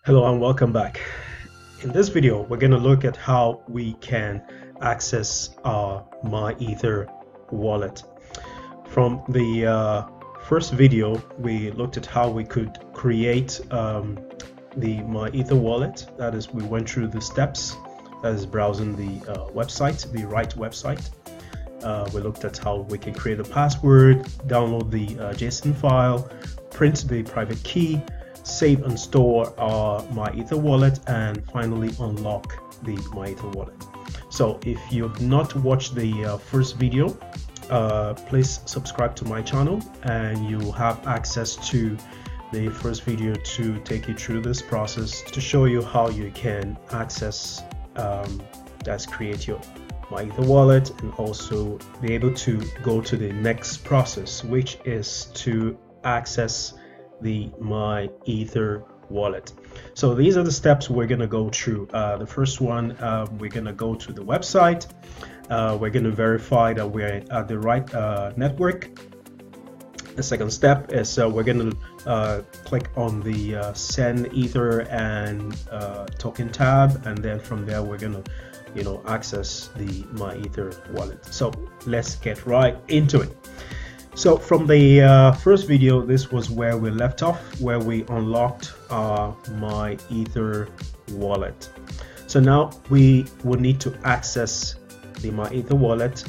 Hello and welcome back. In this video, we're going to look at how we can access our MyEtherWallet. From the first video, we looked at how we could create the MyEtherWallet. That is, we went through the steps. That is browsing the website, the right website. We looked at how we can create a password, download the JSON file, print the private key, save and store our MyEtherWallet, and finally unlock the MyEtherWallet. So if you've not watched the first video, please subscribe to my channel and you'll have access to the first video to take you through this process to show you how you can access create your MyEtherWallet and also be able to go to the next process, which is to access the MyEtherWallet. So these are the steps we're going to go through. The first one, we're going to go to the website. We're going to verify that we're at the right network. The second step is we're going to click on the send ether and token tab, and then from there we're going to access the MyEtherWallet. So let's get right into it. So from the first video, this was where we left off, where we unlocked our MyEtherWallet. So now we will need to access the MyEtherWallet.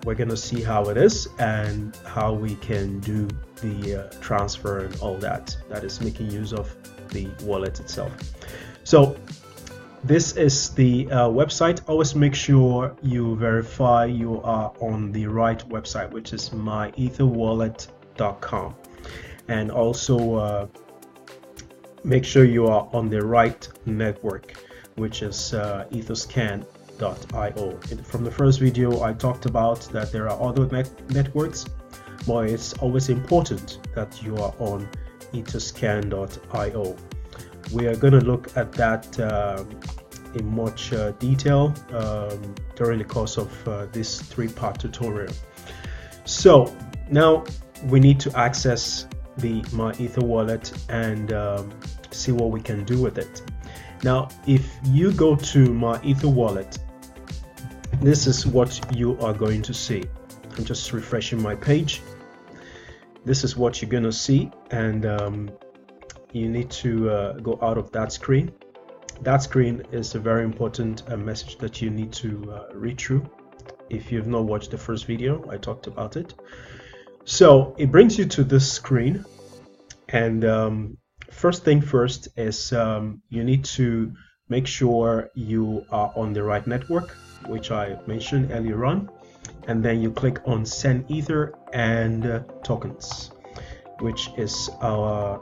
We're going to see how it is and how we can do the transfer and all that is making use of the wallet itself. So this is the website. Always make sure you verify you are on the right website, which is myetherwallet.com, and also make sure you are on the right network, which is etherscan.io. From the first video, I talked about that there are other networks, but it's always important that you are on etherscan.io. We are going to look at that in much detail during the course of this three-part tutorial. So now we need to access the MyEtherWallet and see what we can do with it. Now, if you go to MyEtherWallet, this is what you are going to see. I'm just refreshing my page. This is what you're going to see, and you need to go out of that screen. That screen is a very important message that you need to read through. If you've not watched the first video, I talked about it. So it brings you to this screen, and first thing first is you need to make sure you are on the right network, which I mentioned earlier on, and then you click on send ether and tokens, which is our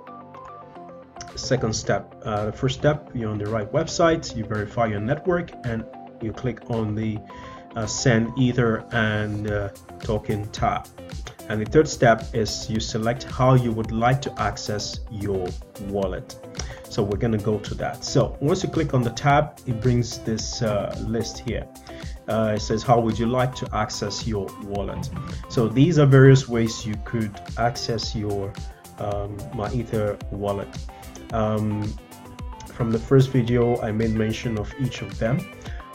second step. The first step, you're on the right website, you verify your network, and you click on the send ether and token tab. And the third step is you select how you would like to access your wallet. So we're going to go to that. So once you click on the tab, it brings this list here. It says, how would you like to access your wallet? So these are various ways you could access your MyEtherWallet. From the first video, I made mention of each of them,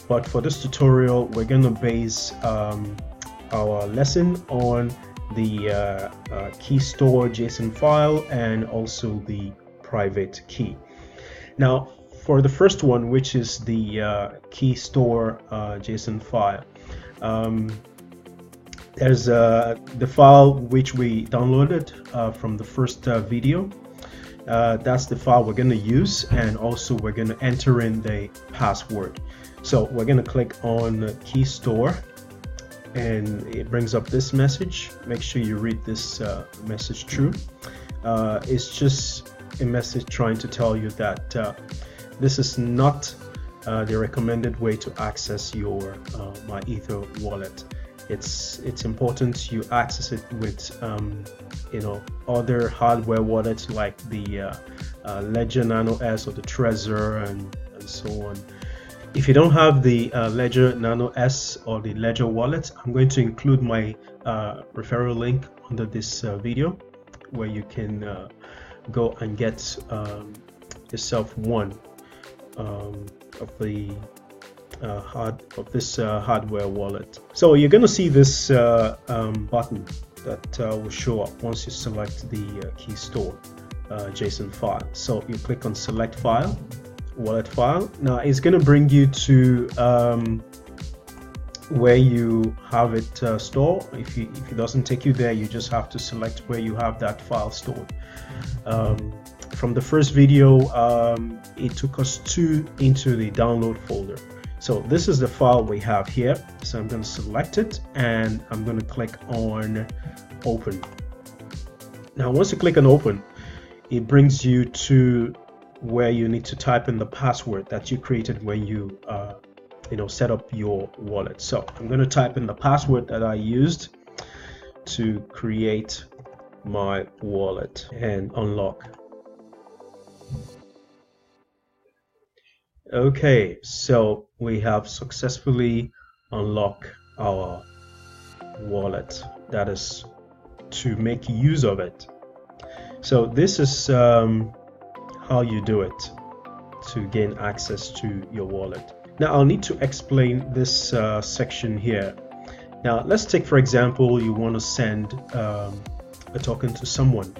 but for this tutorial, we're going to base our lesson on the key store JSON file and also the private key. Now, for the first one, which is the key store JSON file, there's the file which we downloaded from the first video. That's the file we're going to use, and also we're going to enter in the password. So we're going to click on key store, and it brings up this message. Make sure you read this message through. It's just a message trying to tell you that this is not the recommended way to access your MyEtherWallet. It's important you access it with other hardware wallets like the Ledger Nano S or the Trezor and so on. If you don't have the Ledger Nano S or the Ledger wallet, I'm going to include my referral link under this video, where you can go and get yourself one of the hardware wallet. So you're going to see this button that will show up once you select the key store JSON file. So you click on select file, wallet file. Now it's going to bring you to where you have it stored. If it doesn't take you there, you just have to select where you have that file stored. From the first video, it took us into the download folder. So this is the file we have here. So I'm going to select it and I'm going to click on open. Now once you click on open, it brings you to where you need to type in the password that you created when you set up your wallet. So I'm going to type in the password that I used to create my wallet and unlock. Okay, so we have successfully unlocked our wallet. That is to make use of it. So this is how you do it to gain access to your wallet. Now I'll need to explain this section here. Now let's take, for example, you want to send a token to someone.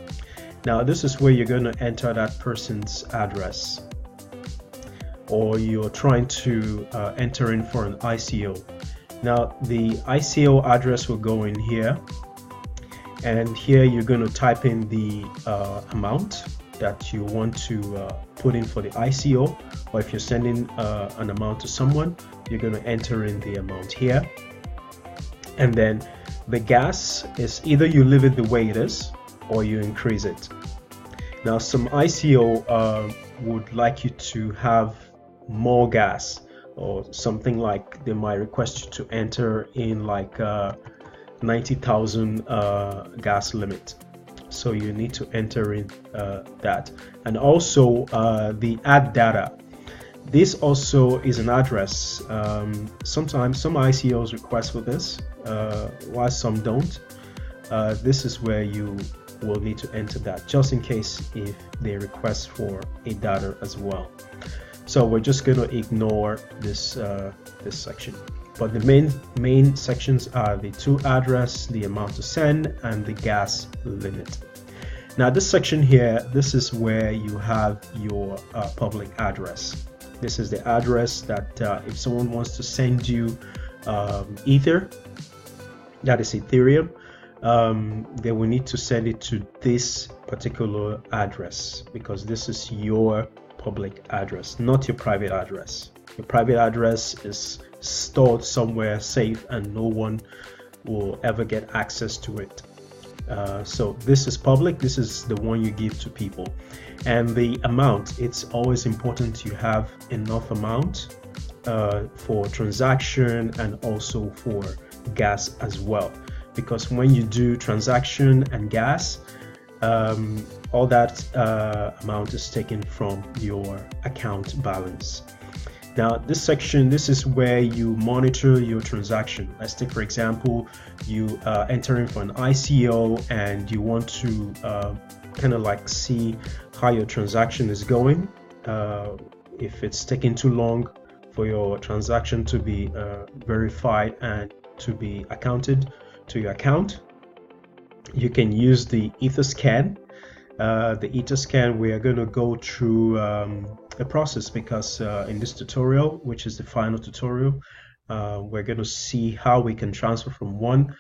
Now this is where you're going to enter that person's address, or you're trying to enter in for an ICO. Now the ICO address will go in here, and here you're going to type in the amount that you want to put in for the ICO, or if you're sending an amount to someone, you're going to enter in the amount here. And then the gas is either you leave it the way it is or you increase it. Now some ICO would like you to have more gas, or something like they might request you to enter in like 90,000 gas limit. So you need to enter in that. And also the add data. This also is an address. Sometimes some ICOs request for this, while some don't. This is where you will need to enter that, just in case if they request for a data as well. So we're just going to ignore this this section. But the main sections are the to address, the amount to send, and the gas limit. Now this section here, this is where you have your public address. This is the address that if someone wants to send you Ether, that is Ethereum, they will need to send it to this particular address, because this is your public address, not your private address. Your private address is stored somewhere safe and no one will ever get access to it. So this is public, this is the one you give to people. And the amount, it's always important you have enough amount for transaction and also for gas as well, because when you do transaction and gas, all that amount is taken from your account balance. Now this section, this is where you monitor your transaction. Let's take, for example, you enter in for an ICO and you want to kind of like see how your transaction is going. If it's taking too long for your transaction to be verified and to be accounted to your account, you can use the Etherscan. The Etherscan, we are going to go through a process, because in this tutorial, which is the final tutorial, we're going to see how we can transfer from one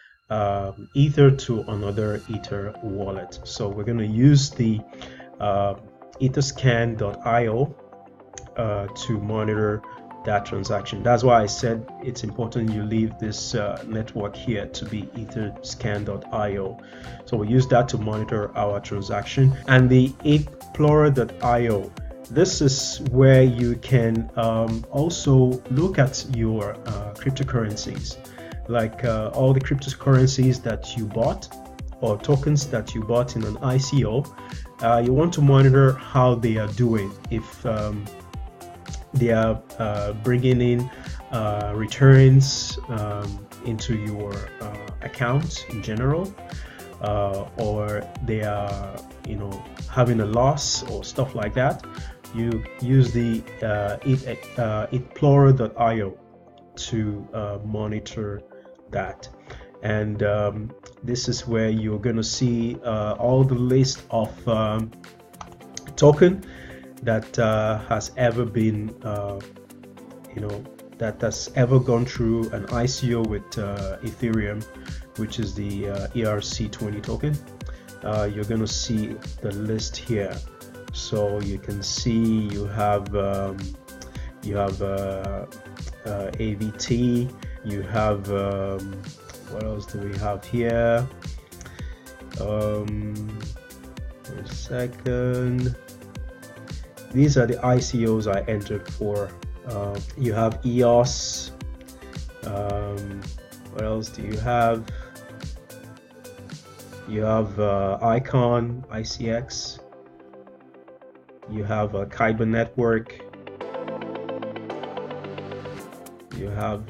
Ether to another Ether wallet. So we're going to use the etherscan.io to monitor that transaction. That's why I said it's important you leave this network here to be etherscan.io. So we use that to monitor our transaction. And the explorer.io, this is where you can also look at your cryptocurrencies, like all the cryptocurrencies that you bought or tokens that you bought in an ICO. You want to monitor how they are doing, if they are bringing in returns into your account in general, or they are having a loss or stuff like that. you use the explorer.io to monitor that. And this is where you're going to see all the list of token that has ever been that has ever gone through an ICO with Ethereum, which is the ERC20 token. You're going to see the list here, so you can see you have AVT, you have what else do we have here? Wait a second. These are the ICOs I entered for. You have EOS. What else do you have? You have Icon, ICX. You have Kyber Network. You have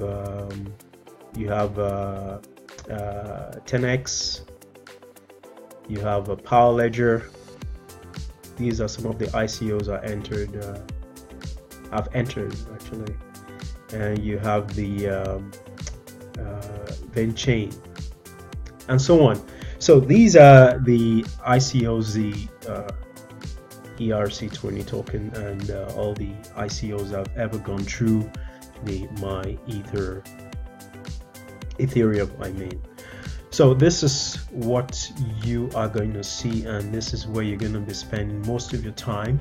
10x. You have a Power Ledger. These are some of the ICOs I entered. I've entered actually, and you have the VenChain, and so on. So these are the ICOs, the ERC20 token, and all the ICOs I've ever gone through the Ethereum, I mean. So this is what you are going to see, and this is where you're going to be spending most of your time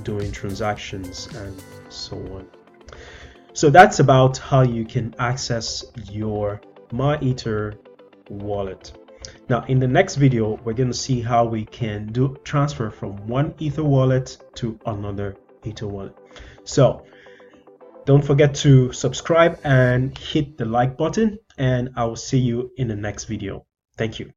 doing transactions and so on. So that's about how you can access your MyEtherWallet. Now in the next video, we're going to see how we can do transfer from one EtherWallet to another EtherWallet. So don't forget to subscribe and hit the like button, and I will see you in the next video. Thank you.